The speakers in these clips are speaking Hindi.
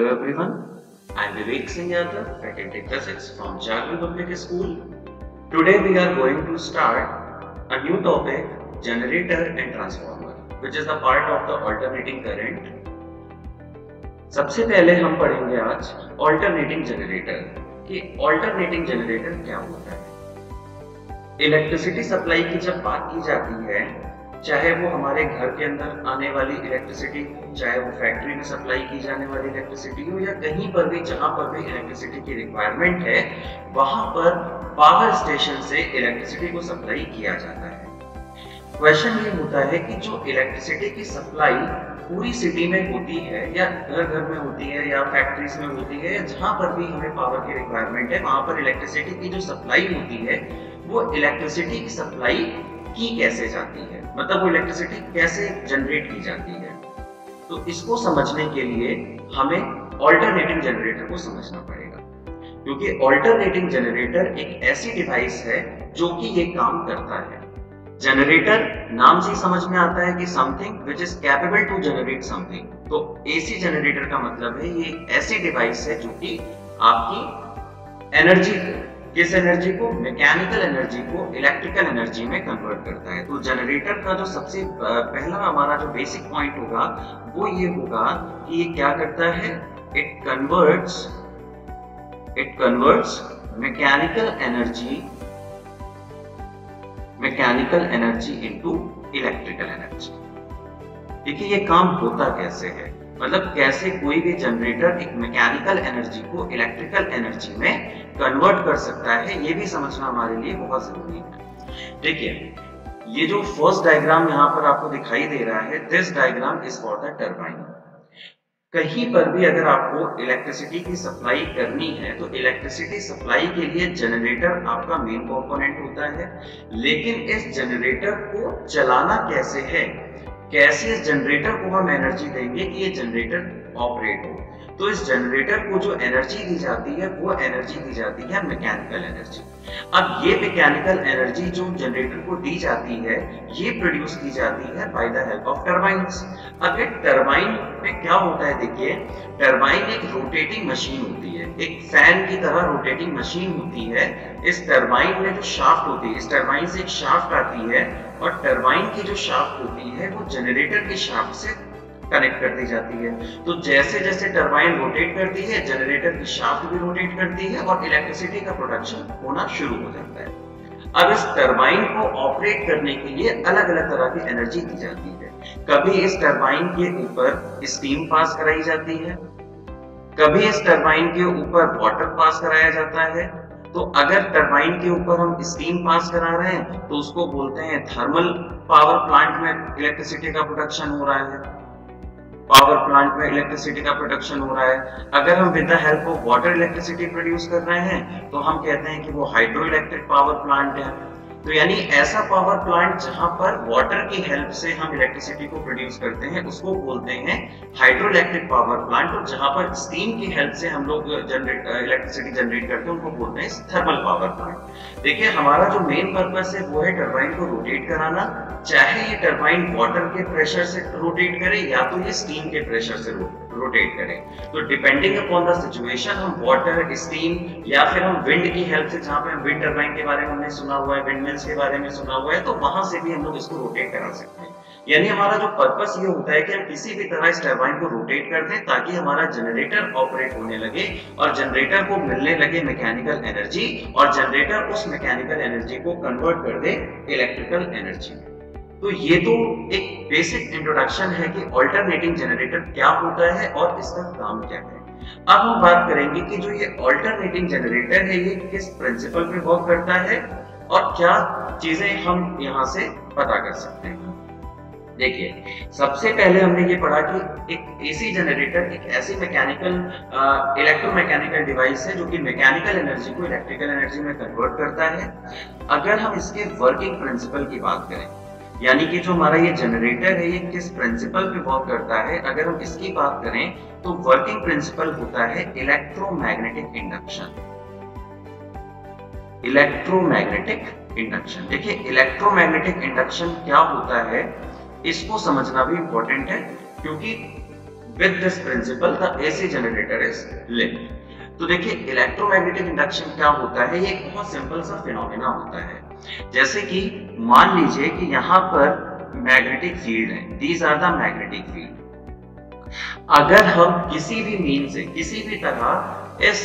Hello everyone, I am Vivek Singh Yadav, Faculty Physics from Jharkhand Public School. Today we are going to start a new topic, generator and transformer, which is the part of the alternating current. सबसे पहले हम पढ़ेंगे आज alternating generator कि alternating generator क्या होता है। इलेक्ट्रिसिटी सप्लाई की जब बात की जाती है, चाहे वो हमारे घर के अंदर आने वाली इलेक्ट्रिसिटी हो, चाहे वो फैक्ट्री में सप्लाई की जाने वाली इलेक्ट्रिसिटी हो, या कहीं पर भी जहां पर भी इलेक्ट्रिसिटी की रिक्वायरमेंट है, वहां पर पावर स्टेशन से इलेक्ट्रिसिटी को सप्लाई किया जाता है। क्वेश्चन ये होता है कि जो इलेक्ट्रिसिटी की सप्लाई पूरी सिटी में होती है या घर घर में होती है या फैक्ट्रीज में होती है, या जहां पर भी हमें पावर की रिक्वायरमेंट है, वहां पर इलेक्ट्रिसिटी की जो सप्लाई होती है वो इलेक्ट्रिसिटी की सप्लाई की कैसे जाती है, मतलब वो इलेक्ट्रिसिटी कैसे जनरेट की जाती है। तो इसको समझने के लिए हमें ऑल्टरनेटिंग जनरेटर को समझना पड़ेगा, क्योंकि ऑल्टरनेटिंग जनरेटर एक ऐसी डिवाइस है जो कि ये काम करता है। जनरेटर नाम से समझ में आता है कि something which is capable to generate something. तो एसी जनरेटर का मतलब है ये एक ऐसी डिवाइस है जो कि आपकी एनर्जी को, किस एनर्जी को, मैकेनिकल एनर्जी को इलेक्ट्रिकल एनर्जी में कन्वर्ट करता है। तो जनरेटर का जो सबसे पहला हमारा जो बेसिक पॉइंट होगा वो ये होगा कि ये क्या करता है, it converts mechanical energy into electrical energy. देखिए ये काम होता कैसे है, मतलब कैसे कोई भी जनरेटर एक मैकेनिकल एनर्जी को इलेक्ट्रिकल एनर्जी में कन्वर्ट कर सकता है, ये भी समझना हमारे लिए बहुत जरूरी है। देखिए ये जो फर्स्ट डायग्राम यहाँ पर आपको दिखाई दे रहा है, this diagram is for the turbine. कहीं पर भी अगर आपको इलेक्ट्रिसिटी की सप्लाई करनी है तो इलेक्ट्रिसिटी सप्लाई के लिए जनरेटर आपका मेन कंपोनेंट होता है, लेकिन इस जनरेटर को चलाना कैसे है, कैसे इस जनरेटर को हम एनर्जी देंगे कि ये जनरेटर ऑपरेट हो। तो इस जनरेटर को जो एनर्जी दी जाती है वो एनर्जी दी जाती है मैकेनिकल एनर्जी। अब ये मैकेनिकल एनर्जी जो जनरेटर को दी जाती है ये प्रोड्यूस की जाती है बाय द हेल्प ऑफ टरबाइन्स। अब ये टरबाइन में क्या होता है, देखिए टरबाइन एक रोटेटिंग मशीन होती है, एक फैन की तरह रोटेटिंग मशीन होती है। इस टरबाइन में जो शाफ्ट होती है, इस टरबाइन से एक शाफ्ट आती है और टरबाइन की जो शाफ्ट होती है वो जनरेटर के शाफ्ट से कनेक्ट कर दी जाती है। तो जैसे जैसे टरबाइन रोटेट करती है, जनरेटर की शाफ्ट भी रोटेट करती है और इलेक्ट्रिसिटी का प्रोडक्शन होना शुरू हो जाता है। अब इस टरबाइन को ऑपरेट करने के लिए अलग अलग तरह की एनर्जी दी जाती है। कभी इस टरबाइन के ऊपर स्टीम पास कराई जाती है, कभी इस टरबाइन के ऊपर वाटर पास कराया जाता है। तो अगर टरबाइन के ऊपर हम स्टीम पास करा रहे हैं तो उसको बोलते हैं थर्मल पावर प्लांट में इलेक्ट्रिसिटी का प्रोडक्शन हो रहा है, पावर प्लांट में इलेक्ट्रिसिटी का प्रोडक्शन हो रहा है। अगर हम with the help of water electricity produce कर रहे हैं तो हम कहते हैं कि वो हाइड्रो इलेक्ट्रिक पावर प्लांट है। तो यानी ऐसा पावर प्लांट जहां पर वाटर की हेल्प से हम इलेक्ट्रिसिटी को प्रोड्यूस करते हैं उसको बोलते हैं हाइड्रो इलेक्ट्रिक पावर प्लांट, और जहां पर स्टीम की हेल्प से हम लोग इलेक्ट्रिसिटी जनरेट करते हैं उनको बोलते हैं थर्मल पावर प्लांट। देखिए हमारा जो मेन पर्पस है वो है टरबाइन को रोटेट कराना, चाहे ये टरबाइन वाटर के प्रेशर से रोटेट करे या तो ये स्टीम के प्रेशर से रोटेट करे। तो डिपेंडिंग अपॉन द सिचुएशन हम वाटर, स्टीम या फिर हम विंड की हेल्प से, जहां पे हम विंड टरबाइन के बारे में हमने सुना हुआ है, विंड मिल्स के बारे में सुना हुआ है, तो वहां से भी हम लोग इसको रोटेट करा सकते हैं। यानी हमारा जो पर्पस ये होता है कि हम किसी भी तरह इस टरबाइन को रोटेट कर दें ताकि हमारा जनरेटर ऑपरेट होने लगे और जनरेटर को मिलने लगे मैकेनिकल एनर्जी, और जनरेटर उस मैकेनिकल एनर्जी को कन्वर्ट कर दे इलेक्ट्रिकल एनर्जी में। तो ये तो एक बेसिक इंट्रोडक्शन है कि ऑल्टरनेटिंग जनरेटर क्या होता है और इसका काम क्या है। अब हम बात करेंगे कि जो ये ऑल्टरनेटिंग जनरेटर है ये किस प्रिंसिपल पे वर्क करता है और क्या चीजें हम यहाँ से पता कर सकते हैं। देखिए सबसे पहले हमने ये पढ़ा कि एक एसी जनरेटर एक ऐसी मैकेनिकल इलेक्ट्रोमैकेनिकल डिवाइस है जो कि मैकेनिकल एनर्जी को इलेक्ट्रिकल एनर्जी में कन्वर्ट करता है। अगर हम इसके वर्किंग प्रिंसिपल की बात करें, यानी कि जो हमारा ये जनरेटर है ये किस प्रिंसिपल पे वर्क करता है, अगर हम इसकी बात करें तो वर्किंग प्रिंसिपल होता है इलेक्ट्रोमैग्नेटिक इंडक्शन। इलेक्ट्रोमैग्नेटिक इंडक्शन, देखिए इलेक्ट्रोमैग्नेटिक इंडक्शन क्या होता है इसको समझना भी इंपॉर्टेंट है, क्योंकि With this principle, the AC generator is lit. तो देखिए इलेक्ट्रोमैग्नेटिक इंडक्शन क्या होता है, ये एक बहुत सिंपल सा फिनोमेना होता है। जैसे कि मान लीजिए कि यहाँ पर मैग्नेटिक फील्ड है, these are the magnetic field. अगर हम किसी भी मीन से, किसी भी तरह इस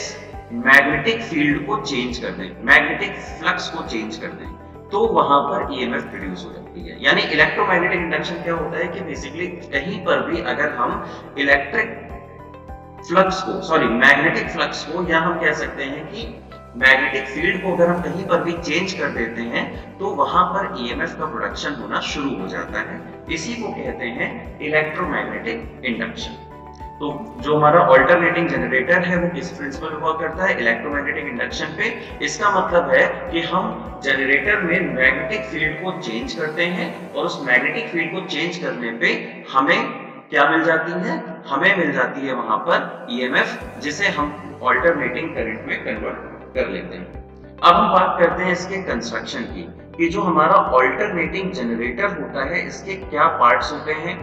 मैग्नेटिक फील्ड को चेंज कर दें, मैग्नेटिक फ्लक्स को चेंज कर दें, तो वहां पर ईएमएफ प्रोड्यूस हो जाती है। यानी इलेक्ट्रोमैग्नेटिक इंडक्शन क्या होता है कि बेसिकली कहीं पर भी अगर हम इलेक्ट्रिक फ्लक्स को, सॉरी मैग्नेटिक फ्लक्स को, या हम कह सकते हैं कि मैग्नेटिक फील्ड को अगर हम कहीं पर भी चेंज कर देते हैं तो वहां पर ईएमएफ का प्रोडक्शन होना शुरू हो जाता है। इसी को कहते हैं इलेक्ट्रोमैग्नेटिक इंडक्शन। तो जो हमारा ऑल्टरनेटिंग जनरेटर है वो किस प्रिंसिपल पे वर्क करता है, इलेक्ट्रोमैग्नेटिक इंडक्शन पे। इसका मतलब है कि हम जनरेटर में मैग्नेटिक फील्ड को चेंज करते हैं और उस मैग्नेटिक फील्ड को चेंज करने पे हमें क्या मिल जाती है, हमें मिल जाती है वहां पर ईएमएफ, जिसे हम ऑल्टरनेटिंग करंट में कन्वर्ट कर लेते हैं। अब हम बात करते हैं इसके कंस्ट्रक्शन की, कि जो हमारा ऑल्टरनेटिंग जनरेटर होता है इसके क्या पार्ट्स होते हैं।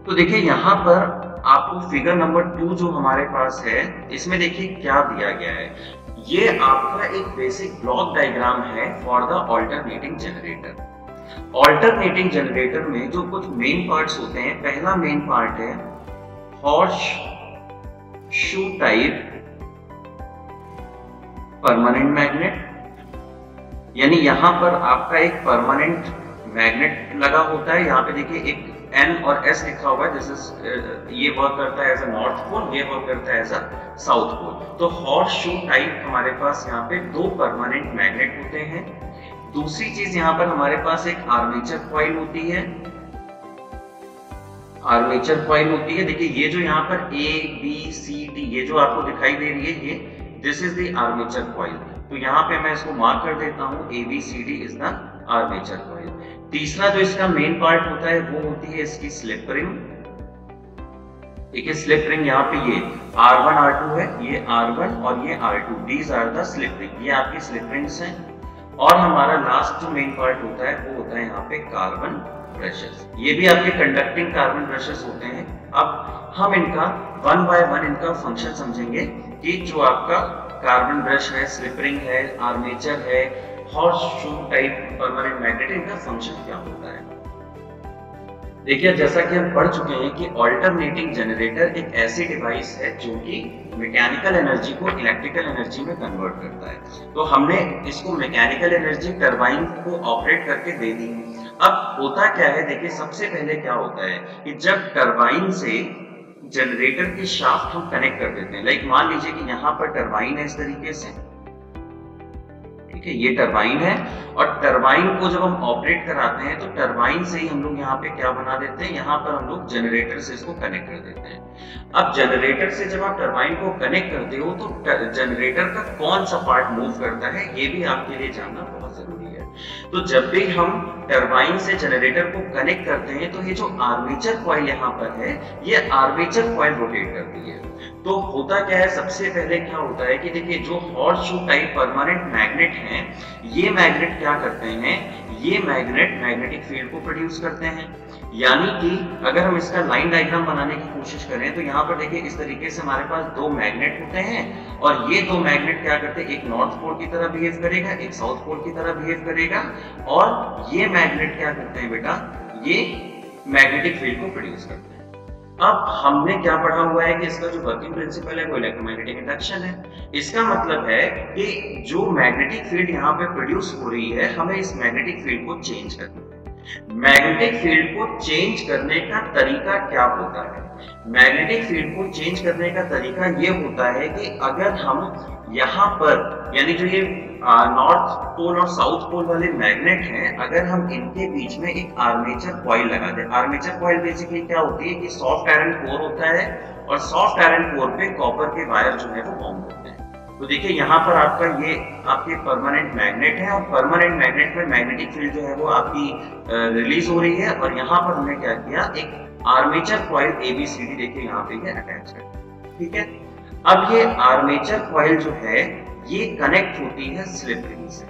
तो देखिए यहाँ पर आपको फिगर नंबर 2 जो हमारे पास है, इसमें देखिए क्या दिया गया है। ये आपका एक बेसिक ब्लॉक डायग्राम है for the alternating generator. Alternating generator में जो कुछ मेन पार्ट्स होते हैं, पहला मेन पार्ट है horse shoe type permanent magnet, यानी यहाँ पर आपका एक परमानेंट मैग्नेट लगा होता है। यहाँ पे देखिए एक N और S लिखा हुआ है, दिस इज ये वर्क करता है एज अ नॉर्थ पोल, ये वर्क करता है एज अ साउथ पोल। तो हॉर्स शू टाइप हमारे पास यहाँ पे 2 परमानेंट मैग्नेट होते हैं। दूसरी चीज यहाँ पर हमारे पास एक आर्मेचर कॉइल होती है, आर्मेचर कॉइल होती है। देखिए ये जो यहाँ पर A B C D ये जो आपको दिखाई दे रही है, ये this is the armature coil. तो यहाँ पे मैं इसको मार्क कर देता हूँ, ABCD is the armature coil. तीसरा जो इसका मेन पार्ट होता है वो होती है इसकी स्लिप रिंग। देखिए स्लिप रिंग यहाँ पे ये R1 R2 है, ये R1 और ये R2, these are the slip ring, ये आपकी स्लिप रिंग्स हैं। और हमारा लास्ट जो मेन पार्ट होता है वो होता है यहाँ पे कार्बन ब्रशेस, ये भी आपके कंडक्टिंग कार्बन ब्रशेस होते हैं। अब हम इनका वन बाय वन इनका फंक्शन समझेंगे कि जो आपका कार्बन ब्रश है, स्लिप रिंग है, आर्मेचर है, horse shoe type permanent magnet, इनका फंक्शन क्या होता है। देखिए जैसा कि हम पढ़ चुके हैं कि ऑल्टरनेटिंग जनरेटर एक ऐसी डिवाइस है जो कि मैकेनिकल एनर्जी को इलेक्ट्रिकल एनर्जी में कन्वर्ट करता है। तो हमने इसको मैकेनिकल एनर्जी टरबाइन को ऑपरेट करके दे दी। अब होता क्या है, देखिए सबसे पहले क्या होता है कि जब टरबाइन से जनरेटर की शाफ्ट हम कनेक्ट कर देते हैं, लाइक मान लीजिए कि यहाँ पर टरबाइन है इस तरीके से, ठीक है, ये टरबाइन है, और टरबाइन को जब हम ऑपरेट कराते हैं तो टरबाइन से ही हम लोग यहाँ पे क्या बना देते हैं, यहाँ पर हम लोग जनरेटर से इसको कनेक्ट कर देते हैं। अब जनरेटर से जब आप टरबाइन को कनेक्ट करते हो तो जनरेटर का कौन सा पार्ट मूव करता है, ये भी आपके लिए जानना बहुत जरूरी है। तो जब भी हम टरबाइन से जनरेटर को कनेक्ट करते हैं तो ये जो आर्मेचर कॉइल यहाँ पर है, ये आर्मेचर कॉइल रोटेट करती है। तो होता क्या है, सबसे पहले क्या होता है कि देखिए जो horse shoe type permanent magnet हैं, ये मैग्नेट क्या करते हैं, ये मैग्नेट मैग्नेटिक फील्ड को प्रोड्यूस करते हैं। यानी कि अगर हम इसका लाइन डायग्राम बनाने की कोशिश करें तो यहाँ पर देखिए इस तरीके से हमारे पास 2 मैग्नेट होते हैं, और ये 2 मैग्नेट क्या करते हैं, एक नॉर्थ पोल की तरह बिहेव करेगा, एक साउथ पोल की तरह बिहेव करेगा, और ये मैग्नेट क्या करते हैं बेटा, ये मैग्नेटिक फील्ड को प्रोड्यूस करते हैं। अब हमने क्या पढ़ा हुआ है कि इसका जो वर्किंग प्रिंसिपल है वो इलेक्ट्रोमैग्नेटिक इंडक्शन है। इसका मतलब है कि जो मैग्नेटिक फील्ड यहाँ पे प्रोड्यूस हो रही है, हमें इस मैग्नेटिक फील्ड को चेंज करना है। मैग्नेटिक फील्ड को चेंज करने का तरीका क्या होता है, मैग्नेटिक फील्ड को चेंज करने का तरीका ये होता है कि अगर हम यहाँ पर, यानी जो ये नॉर्थ पोल और साउथ पोल वाले मैग्नेट हैं, अगर हम इनके बीच में एक आर्मेचर कॉइल लगा दें। आर्मेचर कॉइल बेसिकली क्या होती है कि सॉफ्ट आयरन कोर होता है, और सॉफ्ट आयरन कोर पे कॉपर के वायर जो है वो बाउंड होते हैं। तो देखिए यहाँ पर आपका ये आपके परमानेंट मैग्नेट है, और परमानेंट मैग्नेट में मैग्नेटिक फील्ड जो है वो आपकी रिलीज हो रही है, और यहाँ पर हमने क्या किया, एक आर्मेचर कॉइल ABCD देखिए यहाँ पे ये अटैच है, ठीक है। अब ये आर्मेचर कॉइल जो है ये कनेक्ट होती है स्लिप रिंग से।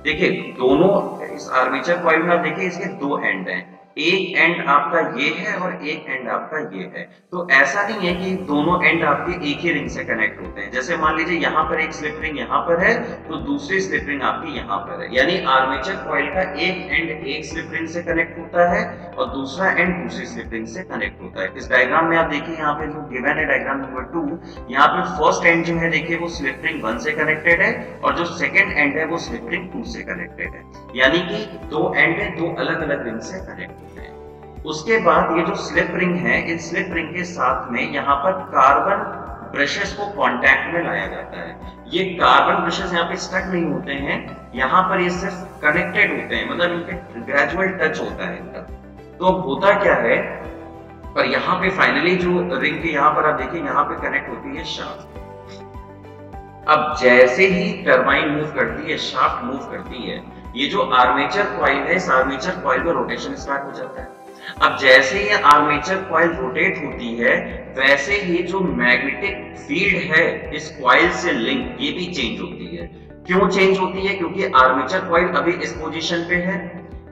देखिए दोनों इस आर्मेचर कॉइल में आप देखिए इसके 2 एंड हैं, एक एंड आपका ये है और एक एंड आपका ये है। तो ऐसा नहीं है कि दोनों एंड आपके एक ही रिंग से कनेक्ट होते हैं। जैसे मान लीजिए यहाँ पर एक स्लिप रिंग यहाँ पर है तो दूसरी स्लिप रिंग आपकी यहाँ पर है, यानी आर्मेचर कॉइल का एक एंड एक स्लिप रिंग से कनेक्ट होता है और दूसरा एंड दूसरी स्लिप रिंग से कनेक्ट होता है। इस डायग्राम में आप देखिए यहाँ पे जो गिवन है डायग्राम नंबर 2, यहाँ पे फर्स्ट एंड जो है देखिए वो स्लिप रिंग 1 से कनेक्टेड है और जो सेकंड एंड है वो स्लिप रिंग 2 से कनेक्टेड है, यानी कि दो एंड है दो अलग अलग रिंग से कनेक्ट होते हैं। उसके बाद ये जो स्लिप रिंग है, इस स्लिप रिंग के साथ में यहाँ पर कार्बन ब्रशेस को कांटेक्ट में लाया जाता है। ये कार्बन ब्रशेस यहाँ पे स्टक नहीं होते हैं, यहाँ पर ये सिर्फ कनेक्टेड होते हैं, मतलब इनके ग्रेजुअल टच होता है इनका। तो अब होता क्या है, पर यहाँ पे फाइनली जो रिंग के यहाँ पर आप देखिए यहाँ पे कनेक्ट होती है शाफ्ट। अब जैसे ही टरबाइन मूव करती है, शाफ्ट मूव करती है, ये जो आर्मेचर कॉइल है, इस आर्मेचर कॉइल का रोटेशन स्टार्ट हो जाता है। अब जैसे ही आर्मेचर कॉइल रोटेट होती है, वैसे ही जो मैग्नेटिक फील्ड है इस कॉइल से लिंक, ये भी चेंज होती है। क्यों चेंज होती है? क्योंकि आर्मेचर कॉइल अभी इस पोजीशन पे है,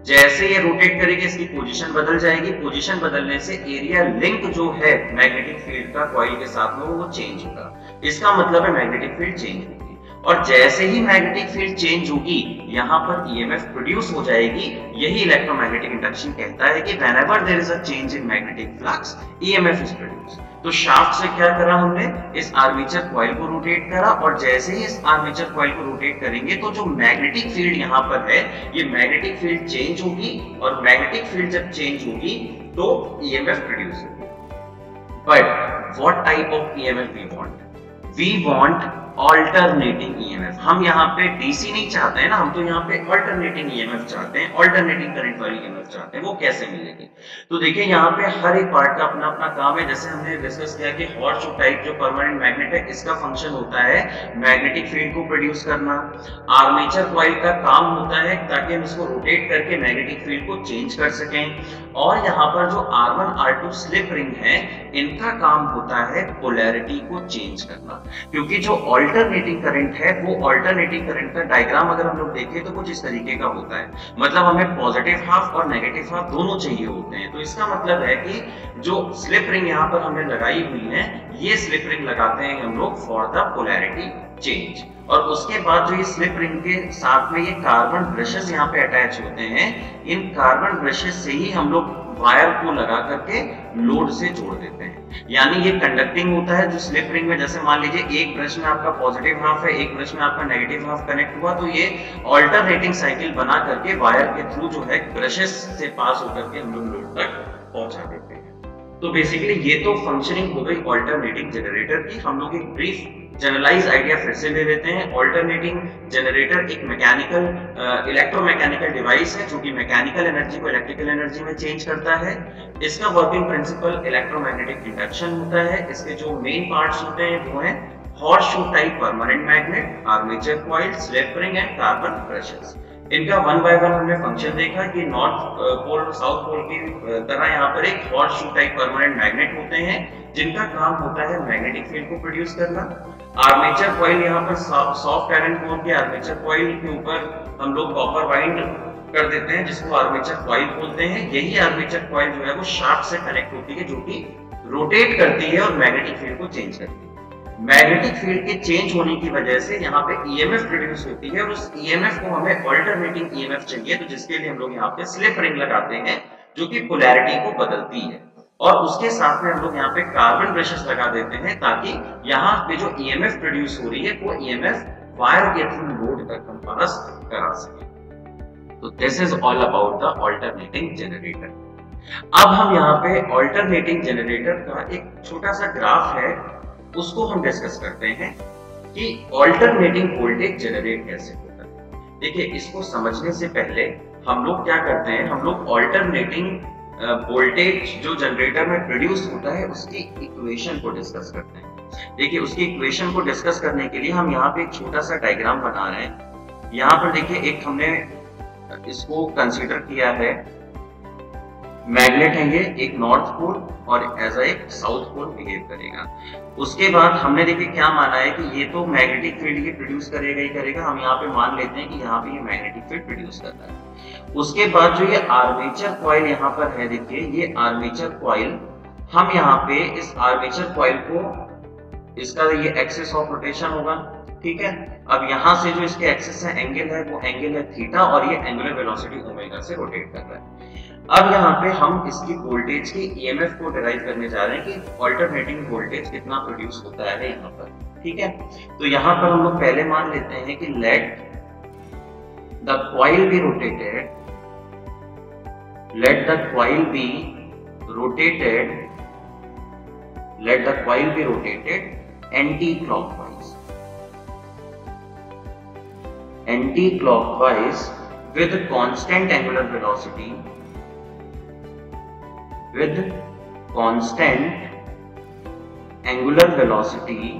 जैसे ये रोटेट करेगी इसकी पोजीशन बदल जाएगी। पोजीशन बदलने से एरिया लिंक जो है मैग्नेटिक फील्ड का कॉइल के साथ में वो चेंज होगा। इसका मतलब है मैग्नेटिक फील्ड चेंज होगी और जैसे ही मैग्नेटिक फील्ड चेंज होगी यहाँ पर ईएमएफ प्रोड्यूस हो जाएगी। यही इलेक्ट्रोमैग्नेटिक इंडक्शन कहता है कि whenever there is a change in magnetic flux EMF is produced. तो शाफ्ट से क्या करा हमने, इस आर्मेचर कॉइल को रोटेट करा और जैसे ही इस आर्मेचर कॉइल को रोटेट करेंगे तो जो मैग्नेटिक फील्ड यहाँ पर है, ये मैग्नेटिक फील्ड चेंज होगी और मैग्नेटिक फील्ड जब चेंज होगी तो ईएमएफ प्रोड्यूस होगी। But what type of EMF we want? We want alternating EMF. हम यहाँ पे डीसी नहीं चाहते हैं ना, हम तो यहाँ पे ऑल्टरनेटिंग ईएमएफ चाहते हैं, ऑल्टरनेटिंग करंट वाली ईएमएफ चाहते हैं। वो कैसे मिलेगी? तो देखिए यहाँ पे हर एक पार्ट का अपना अपना काम है। जैसे हमने डिस्कस किया कि हॉर्सशू टाइप जो परमानेंट मैग्नेट है, इसका फंक्शन होता है मैग्नेटिक फील्ड को प्रोड्यूस करना। आर्मेचर कॉइल का काम होता है ताकि हम इसको रोटेट करके मैग्नेटिक फील्ड को चेंज कर सकें। और यहाँ पर जो R1 R2 स्लिप रिंग है, इनका काम होता है पोलैरिटी को चेंज करना। क्योंकि जो ऑल्टरनेटिंग करंट है, वो ऑल्टरनेटिंग करंट का डायग्राम अगर हम लोग देखें तो कुछ इस तरीके का होता है। मतलब हमें पॉजिटिव हाफ और नेगेटिव हाफ दोनों चाहिए होते हैं। तो इसका मतलब है कि जो स्लिप रिंग यहाँ पर हमने लगाई हुई है, ये स्लिप रिंग लगाते हैं हम लोग फॉर द पोलैरिटी चेंज। और उसके बाद जो ये स्लिप रिंग के साथ में ये कार्बन ब्रशेस यहाँ पे अटैच होते हैं, इन कार्बन ब्रशेस से ही हम लोग वायर को लगा करके लोड से जोड़ देते हैं। यानी ये कंडक्टिंग होता है। जो स्लिप रिंग में जैसे मान लीजिए एक ब्रश में आपका पॉजिटिव हाफ है, एक ब्रश में आपका नेगेटिव हाफ कनेक्ट हुआ, तो ये ऑल्टरनेटिंग साइकिल बना करके वायर के थ्रू जो है ब्रशेस से पास होकर के हम लोग लोड तक पहुंचा देते हैं। तो बेसिकली ये तो फंक्शनिंग हो गई ऑल्टरनेटिंग जनरेटर की। हम लोग एक ब्रीफ जनरलाइज आइडिया फिर से ले लेते हैं। ऑल्टरनेटिंग जनरेटर एक मैकेनिकल इलेक्ट्रोमैकेनिकल डिवाइस है जो कि मैकेनिकल एनर्जी को इलेक्ट्रिकल एनर्जी में चेंज करता है। इसका वर्किंग प्रिंसिपल इलेक्ट्रोमैग्नेटिक इंडक्शन होता है। इसके जो मेन पार्ट्स होते हैं वो हैं horseshoe type permanent magnet, armature coil, slip ring and carbon brushes. इनका वन बाय वन हमने फंक्शन देखा कि नॉर्थ पोल और साउथ पोल की तरह यहाँ पर एक हॉर्सशू टाइप परमानेंट मैग्नेट होते हैं जिनका काम होता है मैग्नेटिक फील्ड को प्रोड्यूस करना। आर्मेचर कॉइल यहाँ पर सॉफ्ट आयरन कोर के आर्मेचर कॉइल के ऊपर हम लोग कॉपर वाइंड कर देते हैं जिसको आर्मेचर कॉइल बोलते हैं। यही आर्मेचर कॉइल जो है वो शाफ्ट से कनेक्ट होती है जो कि रोटेट करती है और मैग्नेटिक फील्ड को चेंज करती है। मैग्नेटिक फील्ड के चेंज होने की वजह से यहाँ पे ईएमएफ प्रोड्यूस होती है और उस ईएमएफ को हमें ऑल्टरनेटिंग ईएमएफ चाहिए, तो जिसके लिए हम लोग यहाँ पे स्लिप रिंग लगाते हैं जो कि पोलैरिटी को बदलती है। और उसके साथ में हम लोग यहाँ पे कार्बन ब्रशेस लगा देते हैं ताकि यहाँ पे जो ईएमएफ प्रोड्यूस हो रही है वो ईएमएफ वायर के थ्रू लोड तक हम पास करा सके। तो this is all about the alternating generator. अब हम यहाँ पे ऑल्टरनेटिंग जनरेटर का एक छोटा सा ग्राफ है, उसको हम डिस्कस करते हैं कि ऑल्टरनेटिंग वोल्टेज जनरेट कैसे होता है। देखिए, इसको समझने से पहले हम लोग क्या करते हैं, हम लोग ऑल्टरनेटिंग वोल्टेज जो जनरेटर में प्रोड्यूस होता है उसकी इक्वेशन को डिस्कस करते हैं। देखिए, उसकी इक्वेशन को डिस्कस करने के लिए हम यहाँ पे एक छोटा सा डायग्राम बना रहे हैं। यहाँ पर देखिए, एक हमने इसको कंसीडर किया है मैग्नेट है एक नॉर्थ पोल और एज एक साउथ पोल बिहेव करेगा। उसके बाद हमने देखिए क्या माना है कि ये तो मैग्नेटिक फील्ड ये प्रोड्यूस करेगा ही करेगा, हम यहाँ पे मान लेते हैं कि यहाँ पे ये मैग्नेटिक फील्ड प्रोड्यूस करता है। उसके बाद जो ये आर्मेचर कॉइल यहाँ पर है, देखिए ये आर्मेचर कॉइल, हम यहाँ पे इस आर्मेचर कॉइल को, इसका ये एक्सिस ऑफ रोटेशन होगा, ठीक है। अब यहाँ से जो इसके एक्सिस है एंगल है वो एंगल है थीटा और ये एंगुलर वेलोसिटी ओमेगा से रोटेट कर रहा है। अब यहाँ पे हम इसकी वोल्टेज की ईएमएफ को डिराइव करने जा रहे हैं कि अल्टरनेटिंग वोल्टेज कितना प्रोड्यूस होता है यहाँ पर, ठीक है। तो यहाँ पर हम लोग पहले मान लेते हैं कि let the coil be rotated, let the coil be rotated, let the coil be rotated anti-clockwise, anti-clockwise with constant angular velocity, with constant angular velocity,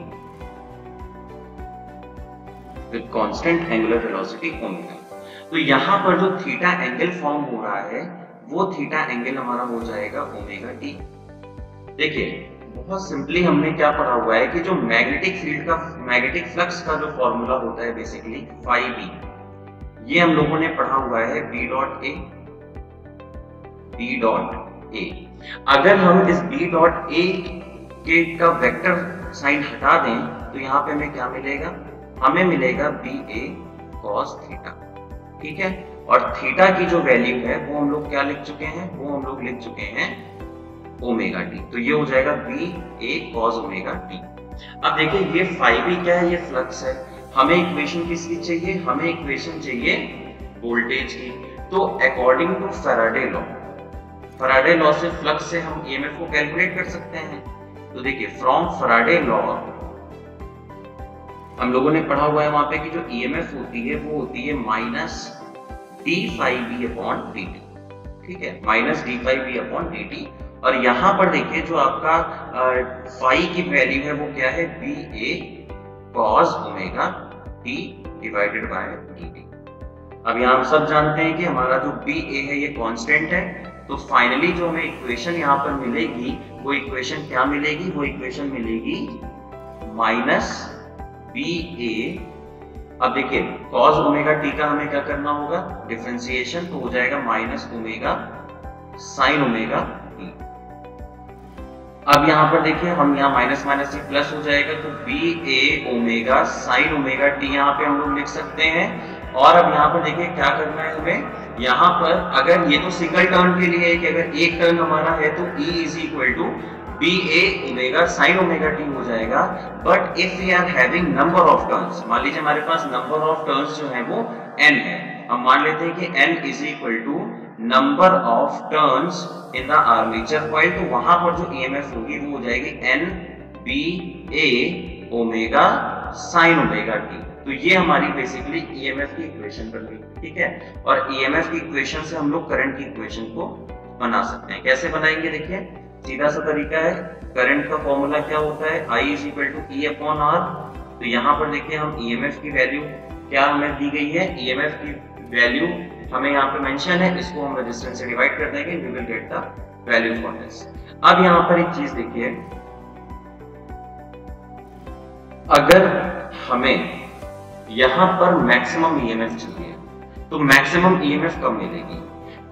with constant angular velocity omega. तो यहाँ पर जो थीटा एंगल फॉर्म हो रहा है वो थीटा एंगल हमारा हो जाएगा ओमेगा टी। देखिए बहुत सिंपली हमने क्या पढ़ा हुआ है कि जो मैग्नेटिक फील्ड का, मैग्नेटिक फ्लक्स का जो फॉर्मूला होता है बेसिकली फाई बी, ये हम लोगों ने पढ़ा हुआ है B dot A, B dot A. अगर हम इस बी डॉट ए के का वेक्टर साइन हटा दें तो यहाँ पे हमें क्या मिलेगा, हमें मिलेगा बी ए कॉस थीटा, ठीक है। और थीटा की जो वैल्यू है वो हम लोग क्या लिख चुके हैं, वो हम लोग लिख चुके हैं ओमेगा टी। तो ये हो जाएगा B A cos omega T. अब देखिए ये फाई बी क्या है, ये फ्लक्स है। हमें इक्वेशन किसकी चाहिए, हमें इक्वेशन चाहिए वोल्टेज की। तो अकॉर्डिंग टू फैराडे लॉ से फ्लक्स से हम ईएमएफ को कैलकुलेट कर सकते हैं। तो देखिए फ्रॉम फैराडे लॉ हम लोगों ने पढ़ा हुआ है वहां पे कि जो ईएमएफ होती है वो होती है minus D phi B upon D T, ठीक है, minus D phi B upon D T. और यहाँ पर देखिए जो आपका फाई की वैल्यू है वो क्या है, B A cos omega T divided by D T. अब यहाँ हम सब जानते हैं कि हमारा जो बी ए है ये कांस्टेंट है। तो फाइनली जो हमें इक्वेशन यहाँ पर मिलेगी वो इक्वेशन क्या मिलेगी, वो इक्वेशन मिलेगी माइनस बी ए। अब देखिए cos ओमेगा टी का हमें क्या करना होगा, डिफरेंशिएशन, तो हो जाएगा minus omega sine omega T. अब यहाँ पर देखिए हम यहाँ माइनस माइनस से प्लस हो जाएगा, तो B A omega sine omega T यहाँ पे हम लोग लिख सकते हैं। और अब यहाँ पर देखिए क्या करना है हमें, यहाँ पर अगर ये तो सिंगल टर्न के लिए है कि अगर एक टर्न हमारा है तो E is equal to B A omega sine omega T हो जाएगा। But if we are having number of turns, मान लीजिए हमारे पास नंबर ऑफ टर्न्स जो है वो n है, हम मान लेते हैं कि n is equal to number of turns in the armature coil. तो वहां पर जो ईएमएफ होगी वो हो जाएगी n B A omega sine omega T. तो ये हमारी बेसिकली ईएमएफ की इक्वेशन बन गई, ठीक है। और ईएमएफ की इक्वेशन से हम लोग करंट की इक्वेशन को बना सकते हैं। कैसे बनाएंगे, देखिए सीधा सा तरीका है, करंट का फॉर्मूला क्या होता है, I is equal to E upon R। तो यहाँ पर देखिए हम ईएमएफ की वैल्यू क्या हमें दी गई है, ईएमएफ की वैल्यू हमें यहाँ पे मेंशन है, इसको हम रेजिस्टेंस से डिवाइड कर देंगे, we will get the value for this. अब यहाँ पर एक चीज देखिए, अगर हमें यहाँ पर मैक्सिमम ईएमएफ चाहिए तो मैक्सिमम ईएमएफ कब मिलेगी,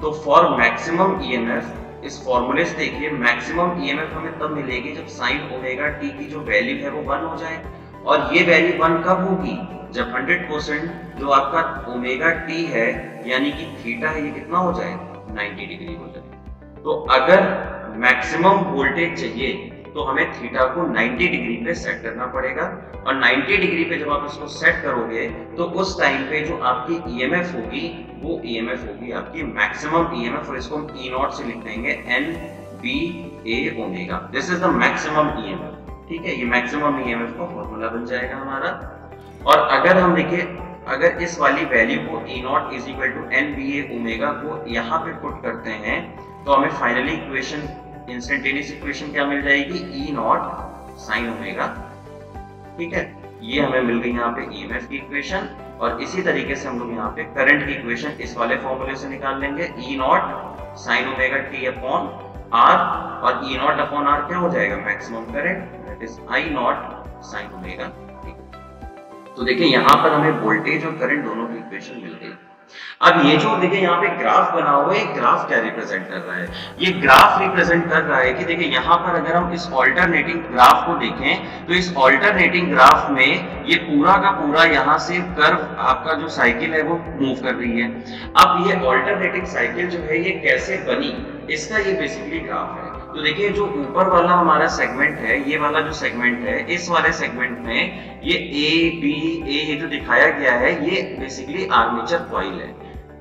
तो फॉर मैक्सिमम ईएमएफ इस फॉर्मूले से देखिए मैक्सिमम ईएमएफ हमें तब मिलेगी जब साइन ओमेगा टी की जो वैल्यू है वो 1 हो जाए। और ये वैल्यू 1 कब होगी, जब 100% जो आपका ओमेगा टी है यानी कि थीटा है ये कितना हो जाए, 90 डिग्री हो जाए। तो अगर मैक्सिमम वोल्टेज चाहिए तो हमें थीटा को 90 डिग्री पे सेट करना पड़ेगा। और 90 डिग्री पे जब आप इसको सेट करोगे तो उस टाइम पे जो आपकी ईएमएफ होगी वो ईएमएफ होगी आपकी मैक्सिमम ईएमएफ, और इसको हम ई नॉट से लिख देंगे N B A omega. This is the maximum EMF, ठीक है। ये मैक्सिमम ईएमएफ का फॉर्मूला बन जाएगा हमारा। और अगर हम देखिए, अगर इस वाली वैल्यू को E not is equal to N B A omega को यहाँ पे पुट करते हैं तो हमें फाइनली इक्वेशन, इंस्टेंटेनियस इक्वेशन क्या मिल जाएगी, ई नॉट साइन ओमेगा, ठीक है। ये हमें मिल गई यहाँ पे ईएमएफ की इक्वेशन। और इसी तरीके से हम लोग यहाँ पे करंट की इक्वेशन इस वाले फॉर्मूले से निकाल लेंगे, E not sine omega T upon R, और ई नॉट अपॉन आर क्या हो जाएगा, maximum current, that is I not sine omega T. तो देखिए यहाँ पर हमें वोल्टेज और करंट दोनों की इक्वेशन मिल गई। अब ये जो देखिए यहाँ पे ग्राफ बना हुआ है, ग्राफ क्या रिप्रेजेंट कर रहा है, ये ग्राफ रिप्रेजेंट कर रहा है कि देखिए यहाँ पर अगर हम इस ऑल्टरनेटिंग ग्राफ को देखें तो इस ऑल्टरनेटिंग ग्राफ में ये पूरा का पूरा यहाँ से कर्व आपका जो साइकिल है वो मूव कर रही है। अब ये ऑल्टरनेटिंग साइकिल जो है ये कैसे बनी, इसका ये बेसिकली ग्राफ है। तो देखिए जो ऊपर वाला हमारा सेगमेंट है, ये वाला जो सेगमेंट है, इस वाले सेगमेंट में ये ए बी ए ये जो दिखाया गया है ये बेसिकली आर्मेचर कॉइल है।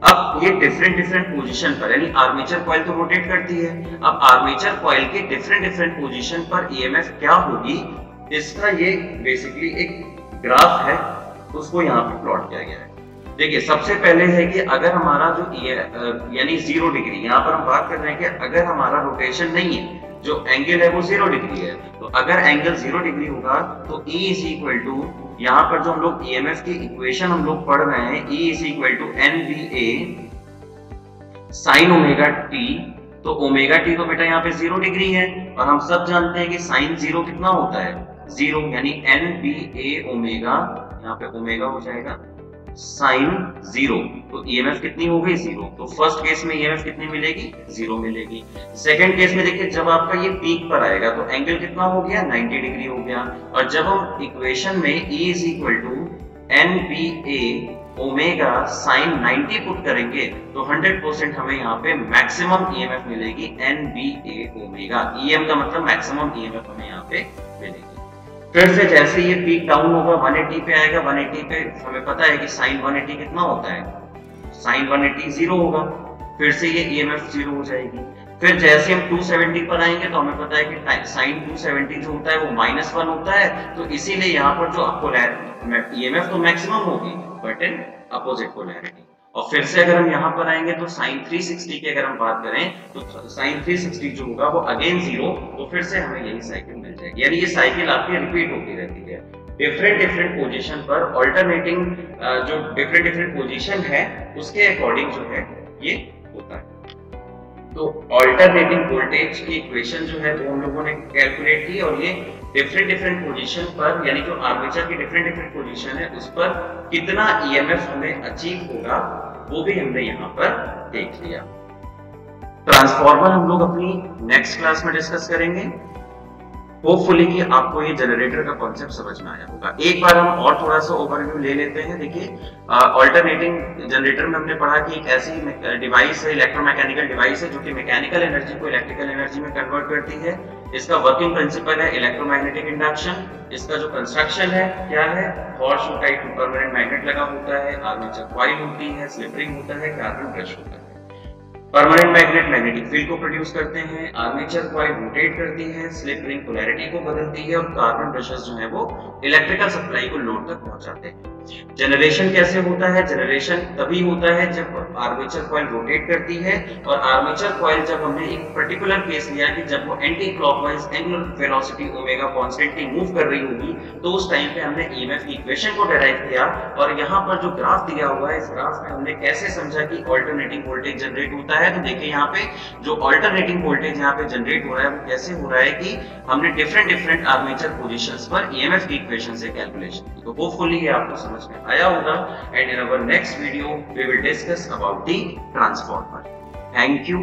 अब ये डिफरेंट पोजीशन पर, यानी आर्मेचर कॉइल तो रोटेट करती है, अब आर्मेचर कॉइल के डिफरेंट पोजीशन पर ईएमएफ क्या होगी, इसका ये बेसिकली एक ग्राफ है, उसको यहाँ पे प्लॉट किया गया है। देखिए सबसे पहले है कि अगर हमारा जो यानी 0 डिग्री, यहाँ पर हम बात कर रहे हैं कि अगर हमारा रोटेशन नहीं है, जो एंगल है वो 0 डिग्री है, तो अगर एंगल 0 डिग्री होगा तो E इज इक्वल टू, यहाँ पर जो हम लोग EMF की इक्वेशन हम लोग पढ़ रहे हैं, E is equal to NBA sine omega T. तो ओमेगा टी तो बेटा यहाँ पे 0 डिग्री है, और हम सब जानते हैं कि साइन 0 कितना होता है, 0, यानी NBA ओमेगा, यहाँ पे ओमेगा हो जाएगा साइन 0, तो ईएमएफ कितनी हो गई, 0। तो फर्स्ट केस में ईएमएफ कितनी मिलेगी, 0 मिलेगी। सेकंड केस में देखिए जब आपका ये पीक पर आएगा तो एंगल कितना हो गया, 90 डिग्री हो गया, और जब हम इक्वेशन में E is equal to NBA omega sine 90 put करेंगे तो 100% हमें यहाँ पे मैक्सिमम ईएमएफ मिलेगी NBA ओमेगा। EM का मतलब मैक्सिमम ईएमएफ हमें यहाँ पे मिलेगी। फिर से जैसे ये पीक डाउन होगा 180 पे आएगा, 180 पे हमें पता है कि साइन 180 कितना होता है, साइन 180 0 होगा, फिर से ये ईएमएफ 0 हो जाएगी। फिर जैसे हम 270 पर आएंगे तो हमें पता है कि साइन 270 जो होता है वो -1 होता है, तो इसीलिए यहाँ पर जो आपको ईएमएफ तो मैक्सिमम होगी बट इन अपोजिट पोलैरिटी। और फिर से अगर हम यहाँ पर आएंगे तो साइन 360 की अगर हम बात करें तो साइन 360 जो होगा वो अगेन 0, तो फिर से हमें यही साइकिल मिल जाएगी, यानी ये साइकिल आपकी रिपीट होती रहती है डिफरेंट पोजीशन पर। ऑल्टरनेटिंग जो डिफरेंट पोजीशन है उसके अकॉर्डिंग जो है ये होता है। तो ऑल्टरनेटिंग वोल्टेज की इक्वेशन जो है वो हम लोगों ने कैलकुलेट की, और ये डिफरेंट पोजीशन पर, यानी जो आर्मेचर की डिफरेंट पोजीशन है उस पर कितना ईएमएफ हमें अचीव होगा वो भी हमने यहाँ पर देख लिया। ट्रांसफार्मर हम लोग अपनी नेक्स्ट क्लास में डिस्कस करेंगे। होपफुली कि आपको ये जनरेटर का कॉन्सेप्ट समझ में आया होगा। एक बार हम और थोड़ा सा ओवरव्यू ले लेते हैं। देखिए ऑल्टरनेटिंग जनरेटर में हमने पढ़ा कि एक ऐसी डिवाइस है, इलेक्ट्रोमैकेनिकल डिवाइस है जो कि मैकेनिकल एनर्जी को इलेक्ट्रिकल एनर्जी में कन्वर्ट करती है। इसका वर्किंग प्रिंसिपल है इलेक्ट्रोमैग्नेटिक इंडक्शन। इसका जो कंस्ट्रक्शन है क्या है, हॉर्स टाइप परमानेंट मैग्नेट लगा होता है, आर्मेचर कॉइल होती है, स्लिप रिंग होता है, कार्बन ब्रश होता है। परमानेंट मैग्नेट मैग्नेटिक फील्ड को प्रोड्यूस करते हैं, आर्मेचर कॉइल रोटेट करती है, स्लिप रिंग पोलैरिटी को बदलती है, और कार्बन ब्रशेस जो है वो इलेक्ट्रिकल सप्लाई को लोड तक पहुंचाते हैं। जनरेशन कैसे होता है, जनरेशन तभी होता है जब आर्मेचर कॉइल रोटेट करती है, और आर्मेचर कॉइल जब हमने एक पर्टिकुलर केस लिया कि जब वो anti clockwise angular velocity omega constantly move कर रही होगी, तो उस टाइम पे हमने ईएमएफ की इक्वेशन को डेराइव किया। और यहाँ पर जो ग्राफ दिया हुआ है, इस ग्राफ में हमने कैसे समझा कि ऑल्टरनेटिंग वोल्टेज जनरेट होता है। तो देखिए यहाँ पे जो ऑल्टरनेटिंग वोल्टेज यहाँ पे जनरेट हो रहा है वो कैसे हो रहा है कि हमने डिफरेंट आर्मेचर पोजीशंस पर ईएमएफ की इक्वेशन से कैलकुलेशन की। तो होपफुली ये आपको समझ में आया होगा, and in our next video we will discuss about the transformer. Thank you.